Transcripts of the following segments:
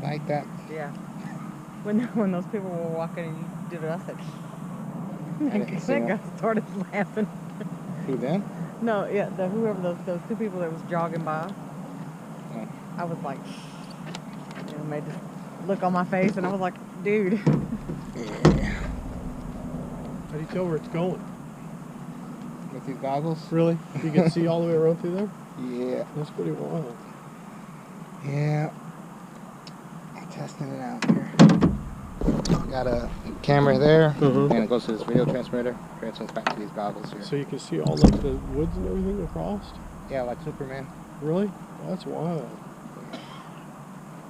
Like that? Yeah. When those people were walking and you did it, I said, that guy started laughing. Who then? No, yeah, whoever those two people that was jogging by. Oh. I was like, made this look on my face, and I was like, dude. Yeah. How do you tell where it's going? With these goggles? Really? You can see all the way around through there? Yeah. That's pretty wild. Yeah. I'm testing it out here. Got a camera there, and it goes to this video transmitter, transmits back to these goggles here. So you can see all like the woods and everything across? Yeah, like Superman. Really? That's wild.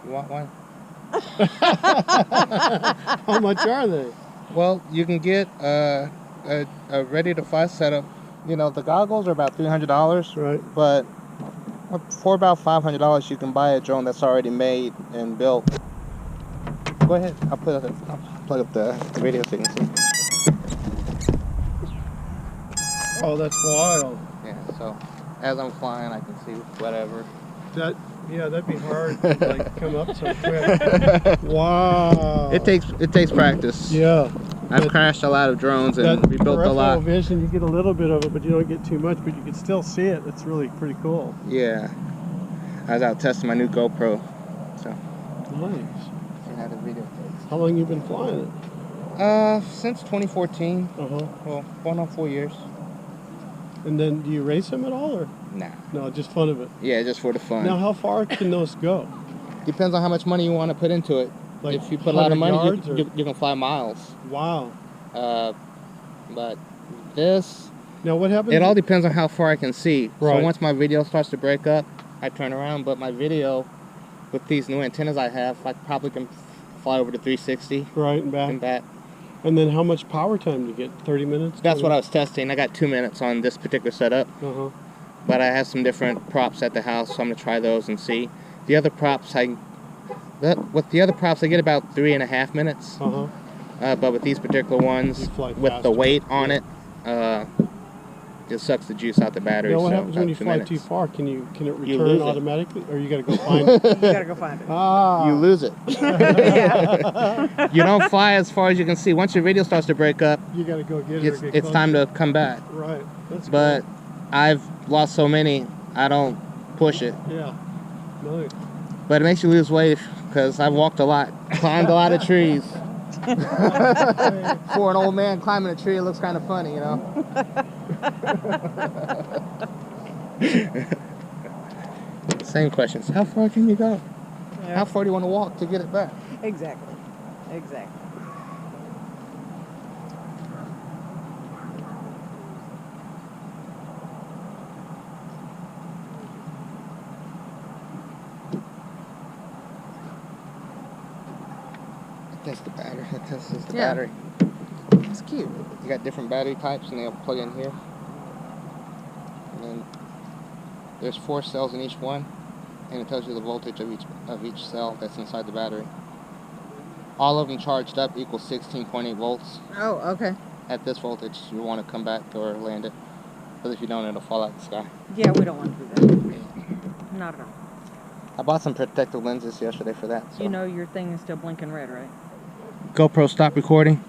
You want one? How much are they? Well, you can get a ready-to-fly setup. You know, the goggles are about $300, right? But for about $500, you can buy a drone that's already made and built. Go ahead. I'll plug up the radio so you can see. Oh, that's wild. Yeah. So as I'm flying, I can see whatever. Yeah, that'd be hard to like come up so quick. Wow. It takes practice. Yeah. I've crashed a lot of drones and rebuilt a lot. Vision, you get a little bit of it, but you don't get too much. But you can still see it. It's really pretty cool. Yeah. I was out testing my new GoPro. So. Nice. How the video takes. How long you been flying it? Since 2014. Well, going on 4 years. And then do you race them at all, or? Nah. No, just fun of it. Yeah, just for the fun. Now, how far can those go? Depends on how much money you want to put into it. Like if you put a lot of money, you can fly miles. Wow. But this. Now, what happens? It all depends on how far I can see. Right. So once my video starts to break up, I turn around. But my video, with these new antennas I have, I probably can fly over to 360. Right, and back. And then how much power time do you get? 30 minutes? That's what I was testing. I got 2 minutes on this particular setup. But I have some different props at the house, so I'm going to try those and see. The other props, with the other props, I get about 3.5 minutes. But with these particular ones, with the weight on it, it sucks the juice out the battery. Now, what so happens when you fly too far? Can it return automatically, or you got to go find it? You got to go find it. Ah. You lose it. Yeah. You don't fly as far as you can see. Once your video starts to break up, you got to go get it. It's time to come back. Right. That's but cool. I've lost so many, I don't push it. Yeah. Nice. But it makes you lose weight because I've walked a lot, climbed a lot of trees. For an old man climbing a tree, it looks kind of funny, you know. Same questions. How far can you go? Yeah. How far do you want to walk to get it back? Exactly. Exactly. Test the battery. That tests the battery. It's cute. You got different battery types, and they'll plug in here. And then there's 4 cells in each one, and it tells you the voltage of each cell that's inside the battery. All of them charged up equals 16.8 volts. Oh, okay. At this voltage, you want to come back or land it, because if you don't, it'll fall out of the sky. Yeah, we don't want to do that. Not at all. I bought some protective lenses yesterday for that. So. You know your thing is still blinking red, right? GoPro, stop recording.